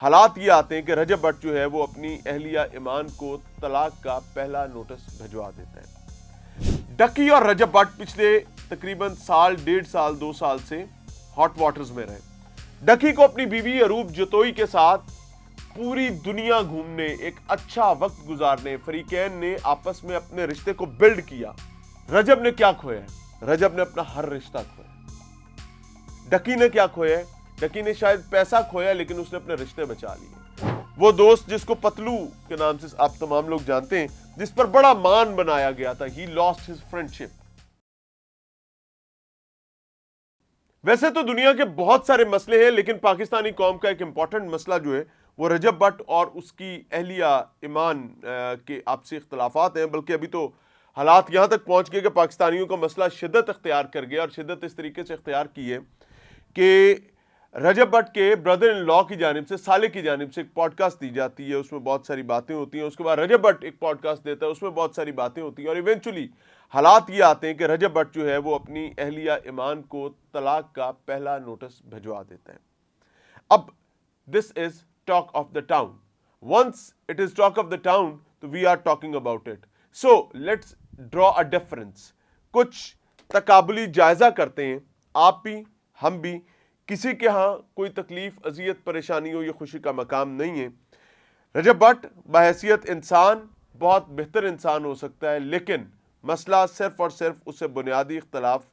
حالات یہ آتے ہیں کہ رجب بٹ جو ہے وہ اپنی اہلیہ ایمان کو طلاق کا پہلا نوٹس بھجوا دیتا ہے۔ ڈکی اور رجب بٹ پچھلے تقریباً سال، 1.5 سال، 2 سال سے ہاٹ واٹرز میں رہے۔ ڈکی کو اپنی بیوی اروپ جتوئی کے ساتھ پوری دنیا گھومنے، ایک اچھا وقت گزارنے، فریقین نے آپس میں اپنے رشتے کو بلڈ کیا۔ رجب نے کیا کھویا ہے؟ رجب نے اپنا ہر رشتہ کھویا۔ ڈکی نے کیا کھویا ہے؟ ڈکی نے شاید پیسہ کھویا لیکن اس نے اپنے رشتے بچا لیے۔ وہ دوست جس کو پتلو کے نام سے آپ تمام لوگ جانتے ہیں، جس پر بڑا مان بنایا گیا تھا، ہی لاسٹ ہز فرینڈشپ۔ ویسے تو دنیا کے بہت سارے مسئلے ہیں، لیکن پاکستانی قوم کا ایک امپورٹنٹ مسئلہ جو ہے وہ رجب بٹ اور اس کی اہلیہ ایمان کے آپسی اختلافات ہیں۔ بلکہ ابھی تو حالات یہاں تک پہنچ گئے کہ پاکستانیوں کا مسئلہ شدت اختیار کر گیا، اور شدت اس طریقے سے اختیار کی ہے کہ رجب بٹ کے بردر ان لا کی جانب سے، سالے کی جانب سے ایک پوڈ کاسٹ دی جاتی ہے، اس میں بہت ساری باتیں ہوتی ہیں۔ اس کے بعد رجب بٹ ایک پوڈ کاسٹ دیتا ہے، اس میں بہت ساری باتیں ہوتی ہیں، اور ایونچولی حالات یہ آتے ہیں کہ رجب بٹ جو ہے وہ اپنی اہلیہ ایمان کو طلاق کا پہلا نوٹس بھجوا دیتا ہے۔ اب this is talk of the town. Once it is talk of the town تو we are talking about it. So let's draw a difference. کچھ تقابلی جائزہ کرتے ہیں، آپ بھی ہم بھی۔ کسی کے ہاں کوئی تکلیف، اذیت، پریشانی ہو، یہ خوشی کا مقام نہیں ہے۔ رجب بٹ بحیثیت انسان بہت بہتر انسان ہو سکتا ہے، لیکن مسئلہ صرف اور صرف اس سے بنیادی اختلاف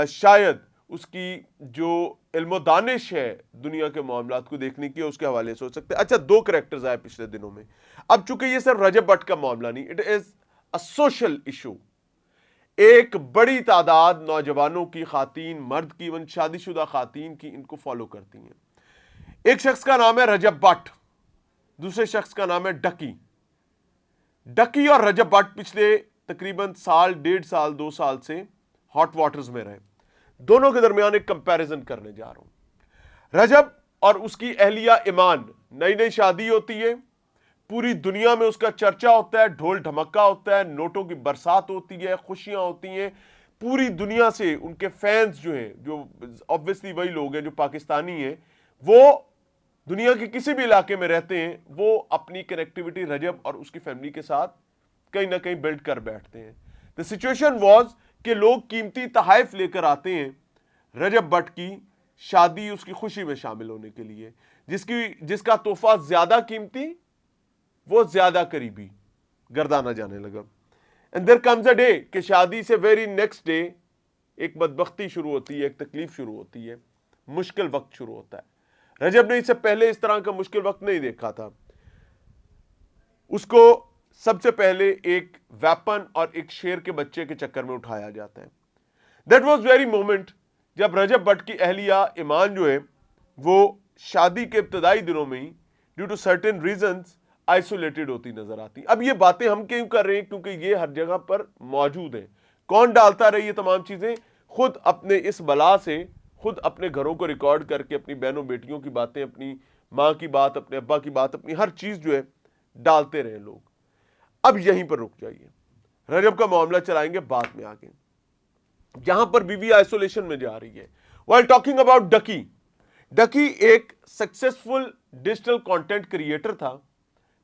شاید اس کی جو علم و دانش ہے دنیا کے معاملات کو دیکھنے کی، اس کے حوالے سے ہو سکتا ہے۔ اچھا، 2 کریکٹرز آئے پچھلے دنوں میں۔ اب چونکہ یہ صرف رجب بٹ کا معاملہ نہیں، it is a social issue. ایک بڑی تعداد نوجوانوں کی، خواتین، مرد کی، ایون شادی شدہ خواتین کی، ان کو فالو کرتی ہیں۔ ایک شخص کا نام ہے رجب بٹ، دوسرے شخص کا نام ہے ڈکی۔ ڈکی اور رجب بٹ پچھلے تقریباً سال، 1.5 سال، 2 سال سے ہاٹ واٹرز میں رہے۔ دونوں کے درمیان ایک کمپیریزن کرنے جا رہا ہوں۔ رجب اور اس کی اہلیہ ایمان، نئی نئی شادی ہوتی ہے، پوری دنیا میں اس کا چرچا ہوتا ہے، ڈھول ڈھمکا ہوتا ہے، نوٹوں کی برسات ہوتی ہے، خوشیاں ہوتی ہیں۔ پوری دنیا سے ان کے فینز جو ہیں، جو obviously وہی لوگ ہیں جو پاکستانی ہیں، وہ دنیا کے کسی بھی علاقے میں رہتے ہیں، وہ اپنی کنیکٹیوٹی رجب اور اس کی فیملی کے ساتھ کہیں نہ کہیں بلڈ کر بیٹھتے ہیں۔ The situation was کہ لوگ قیمتی تحائف لے کر آتے ہیں رجب بٹ کی شادی، اس کی خوشی میں شامل ہونے کے لیے۔ جس کا تحفہ زیادہ قیمتی، وہ زیادہ قریبی گردانا جانے لگا۔ And there comes a day کہ شادی سے ویری نیکسٹ ڈے ایک بدبختی شروع ہوتی ہے، ایک تکلیف شروع ہوتی ہے، مشکل وقت شروع ہوتا ہے۔ رجب نے اس سے پہلے اس طرح کا مشکل وقت نہیں دیکھا تھا۔ اس کو سب سے پہلے ایک ویپن اور ایک شیر کے بچے کے چکر میں اٹھایا جاتا ہے۔ That was very moment جب رجب بٹ کی اہلیہ ایمان جو ہے وہ شادی کے ابتدائی دنوں میں ہی due to certain reasons isolated ہوتی نظر آتی۔ اب یہ باتیں ہم کیوں کر رہے ہیں؟ کیونکہ یہ ہر جگہ پر موجود ہیں۔ کون ڈالتا رہی یہ تمام چیزیں؟ خود اپنے اس بلا سے، خود اپنے گھروں کو ریکارڈ کر کے اپنی بہنوں بیٹیوں کی باتیں، اپنی ماں کی بات، اپنے ابا کی بات، اپنی ہر چیز جو ہے ڈالتے رہے لوگ۔ اب یہیں پر رک جائیے، رجب کا معاملہ چلائیں گے بعد میں آگے۔ یہاں پر بیوی آئسولیشن میں جا رہی ہے۔ while talking about ڈکی، ڈکی ایک سکسیسفل ڈیجیٹل کانٹینٹ کریٹر تھا،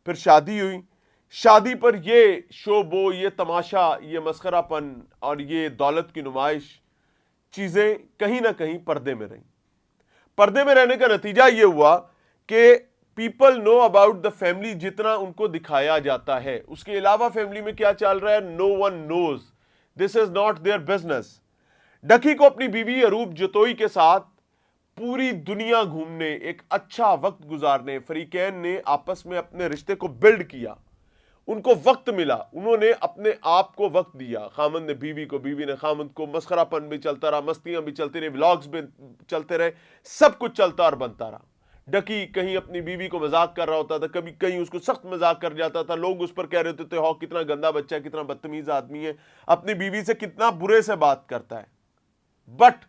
پھر شادی ہوئی۔ شادی پر یہ شو بو، یہ تماشا، یہ مسخرہ پن اور یہ دولت کی نمائش چیزیں کہیں نہ کہیں پردے میں رہیں۔ پردے میں رہنے کا نتیجہ یہ ہوا کہ people know about the family جتنا ان کو دکھایا جاتا ہے، اس کے علاوہ فیملی میں کیا چل رہا ہے، no one knows, this is not their business. Ducky کو اپنی بیوی اروپ جتوئی کے ساتھ پوری دنیا گھومنے، ایک اچھا وقت گزارنے، فریقین نے آپس میں اپنے رشتے کو بلڈ کیا، ان کو وقت ملا، انہوں نے اپنے آپ کو وقت دیا، خامند نے بیوی کو، بیوی نے خامند کو، مسخرہ پن بھی چلتا رہا، مستیاں بھی چلتی رہی، ولاگز بھی چلتے رہے، سب کچھ چلتا اور بنتا رہا۔ ڈکی کہیں اپنی بیوی کو مذاق کر رہا ہوتا تھا، کبھی کہیں اس کو سخت مذاق کر جاتا تھا، لوگ اس پر کہہ رہے ہوتے تھے ہاں کتنا گندا بچہ ہے، کتنا بدتمیز آدمی ہے، اپنی بیوی سے کتنا برے سے بات کرتا ہے۔ But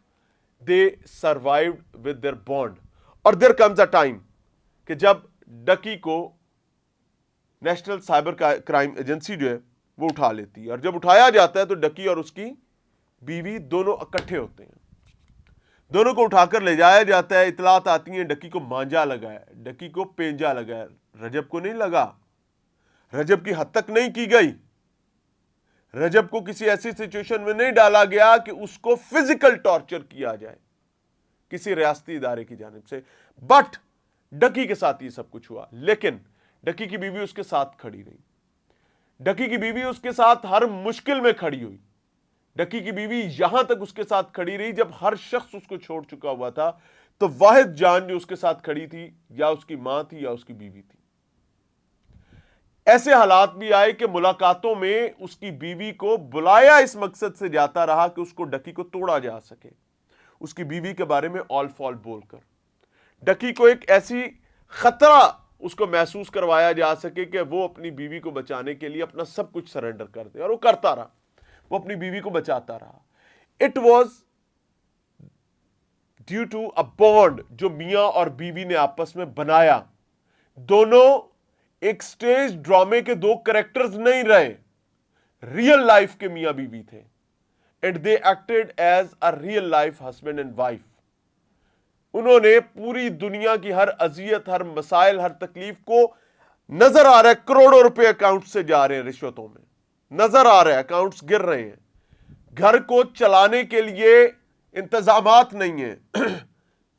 they survived with their bond۔ اور there comes a time کہ جب ڈکی کو نیشنل سائبر کرائم ایجنسی جو ہے وہ اٹھا لیتی ہے، اور جب اٹھایا جاتا ہے تو ڈکی اور اس کی بیوی دونوں اکٹھے ہوتے ہیں۔ دونوں کو اٹھا کر لے جایا جاتا ہے. اطلاعات آتی ہیں ڈکی کو مانجا لگا ہے, ڈکی کو پینجا لگا ہے. رجب کو نہیں لگا, رجب کی حد تک نہیں کی گئی. رجب کو کسی ایسی سچویشن میں نہیں ڈالا گیا کہ اس کو فزیکل ٹارچر کیا جائے کسی ریاستی ادارے کی جانب سے. بٹ ڈکی کے ساتھ یہ سب کچھ ہوا. لیکن ڈکی کی بیوی اس کے ساتھ کھڑی رہی. ڈکی کی بیوی اس کے ساتھ ہر مشکل میں کھڑی ہوئی. ڈکی کی بیوی یہاں تک اس کے ساتھ کھڑی رہی جب ہر شخص اس کو چھوڑ چکا ہوا تھا, تو واحد جان جو اس کے ساتھ کھڑی تھی یا اس کی ماں تھی یا اس کی بیوی تھی. ایسے حالات بھی آئے کہ ملاقاتوں میں اس کی بیوی کو بلایا اس مقصد سے جاتا رہا کہ اس کو ڈکی کو توڑا جا سکے, اس کی بیوی کے بارے میں آل فال بول کر ڈکی کو ایک ایسی خطرہ اس کو محسوس کروایا جا سکے کہ وہ اپنی بیوی کو بچانے کے لیے اپنا سب کچھ سرنڈر کر دے. اور وہ کرتا رہا, وہ اپنی بیوی کو بچاتا رہا. It was due to a bond جو میاں اور بیوی نے آپس میں بنایا. دونوں ایک سٹیج ڈرامے کے دو کریکٹرز نہیں رہے, ریئل لائف کے میاں بیوی تھے. And they acted as a real life husband and wife. انہوں نے پوری دنیا کی ہر اذیت, ہر مسائل, ہر تکلیف کو نظر آ رہا ہے کروڑوں روپے اکاؤنٹ سے جا رہے ہیں رشوتوں میں, نظر آ رہا ہے اکاؤنٹس گر رہے ہیں. گھر کو چلانے کے لیے انتظامات نہیں ہیں.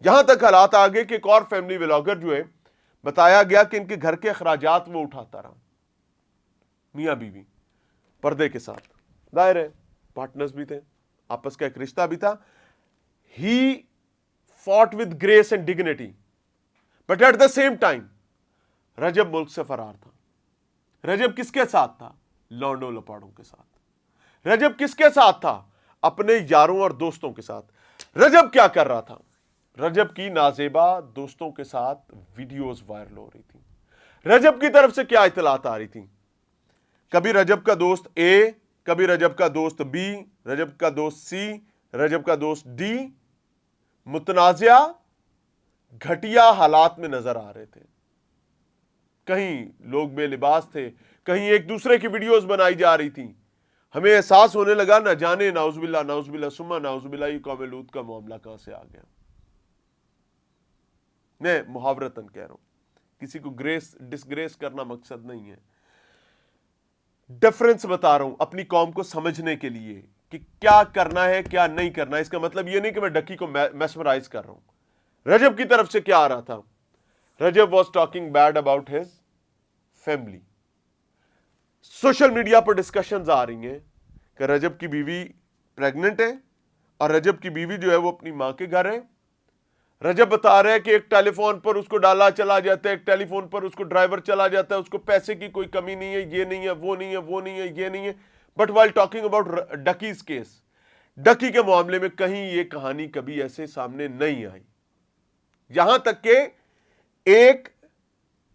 یہاں تک حالات آگے کہ ایک اور فیملی ولاگر جو ہے بتایا گیا کہ ان کے گھر کے اخراجات وہ اٹھاتا رہا, میاں بیوی پردے کے ساتھ. ظاہر ہے پارٹنرز بھی تھے, آپس کا ایک رشتہ بھی تھا. ہی fought with grace and dignity, but at the same time رجب ملک سے فرار تھا. رجب کس کے ساتھ تھا؟ لونڈوں لپاڑوں کے ساتھ. رجب کس کے ساتھ تھا؟ اپنے یاروں اور دوستوں کے ساتھ. رجب کیا کر رہا تھا؟ رجب کی نازیبا دوستوں کے ساتھ ویڈیوز وائرل ہو رہی تھی. رجب کی طرف سے کیا اطلاعات آ رہی تھی؟ کبھی رجب کا دوست اے, کبھی رجب کا دوست بی, رجب کا دوست سی, رجب کا دوست ڈی متنازعہ گھٹیا حالات میں نظر آ رہے تھے. کہیں لوگ بے لباس تھے, کہیں ایک دوسرے کی ویڈیوز بنائی جا رہی تھی. ہمیں احساس ہونے لگا نہ جانے نعوذ باللہ ثم نعوذ باللہ یہ قوم لوط کا معاملہ کہاں سے آ گیا. میں محاورتاً کہہ رہا ہوں, کسی کو ڈسگریس کرنا مقصد نہیں ہے, ڈفرنس بتا رہا ہوں اپنی قوم کو سمجھنے کے لیے کہ کیا کرنا ہے کیا نہیں کرنا. اس کا مطلب یہ نہیں کہ میں ڈکی کو میسمرائز کر رہا ہوں. رجب کی طرف سے کیا آ رہا تھا؟ Rajab was talking bad about his family. Social media پر ڈسکشنز آ رہی ہیں کہ رجب کی بیوی پریگننٹ ہے اور رجب کی بیوی جو ہے وہ اپنی ماں کے گھر ہے. رجب بتا رہے ہیں کہ ایک ٹیلی فون پر اس کو ڈالا چلا جاتا ہے, ایک ٹیلی فون پر اس کو ڈرائیور چلا جاتا ہے, اس کو پیسے کی کوئی کمی نہیں ہے, یہ نہیں ہے, وہ نہیں ہے, وہ نہیں ہے, یہ نہیں ہے. But while talking about Ducky's case, Ducky کے معاملے میں کہیں یہ کہانی کبھی ایسے سامنے نہیں آئی. یہاں تک کہ ایک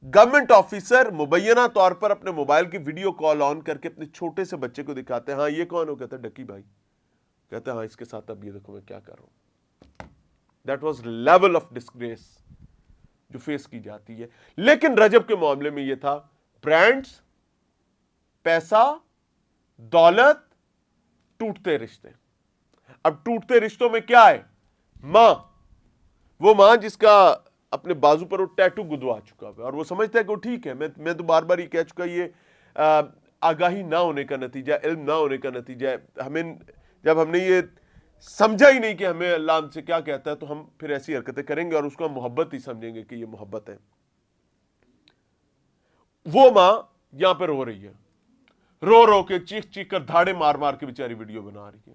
گورنمنٹ آفیسر مبینہ طور پر اپنے موبائل کی ویڈیو کال آن کر کے اپنے چھوٹے سے بچے کو دکھاتے ہیں, ہاں یہ کون ہو؟ کہتا ہے ڈکی بھائی. کہتا ہے ہاں اس کے ساتھ اب یہ دیکھو میں کیا کر رہا ہوں. دیٹ واز لیول آف ڈسگریس جو فیس کی جاتی ہے. لیکن رجب کے معاملے میں یہ تھا برانڈز, پیسہ, دولت, ٹوٹتے رشتے. اب ٹوٹتے رشتوں میں کیا ہے؟ ماں, وہ ماں جس کا اپنے بازو پر وہ ٹیٹو گدوا چکا ہے اور وہ سمجھتا ہے کہ وہ ٹھیک ہے. میں تو بار بار یہ کہہ چکا, یہ آگاہی نہ ہونے کا نتیجہ, علم نہ ہونے کا نتیجہ ہے. جب ہم نے یہ سمجھا ہی نہیں کہ ہمیں اللہ ہم سے کیا کہتا ہے تو ہم پھر ایسی حرکتیں کریں گے اور اس کو ہم محبت ہی سمجھیں گے کہ یہ محبت ہے. وہ ماں یہاں پہ رو رہی ہے, رو رو کے چیخ چیخ کر دھاڑے مار مار کے بیچاری ویڈیو بنا رہی ہے.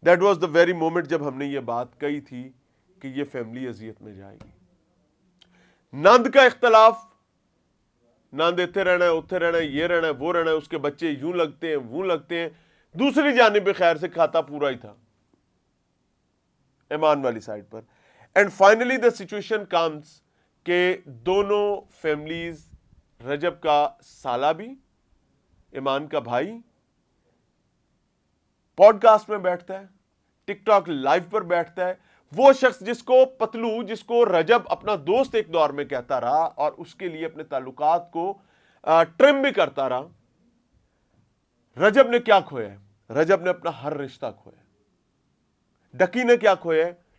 That was the very moment جب ہم نے یہ بات کہی تھی کہ یہ فیملی اذیت میں جائے گی. نند کا اختلاف, نند اتنے رہنا ہے, اتنے رہنا ہے, یہ رہنا ہے, وہ رہنا ہے, اس کے بچے یوں لگتے ہیں وہ لگتے ہیں. دوسری جانب خیر سے کھاتا پورا ہی تھا ایمان والی side per. And finally the situation comes کہ دونوں فیملیز, رجب کا سالہ بھی, ایمان کا بھائی, پوڈ کاسٹ میں بیٹھتا ہے, ٹک ٹاک لائیو پر بیٹھتا ہے. وہ شخص جس کو پتلو, جس کو رجب اپنا دوست ایک دور میں کہتا رہا اور اس کے لیے اپنے تعلقات کو ٹرم بھی کرتا رہا, رجب نے کیا کھویا ہے؟ رجب نے اپنا ہر رشتہ کھویا. ڈکی نے کیا کھویا ہے؟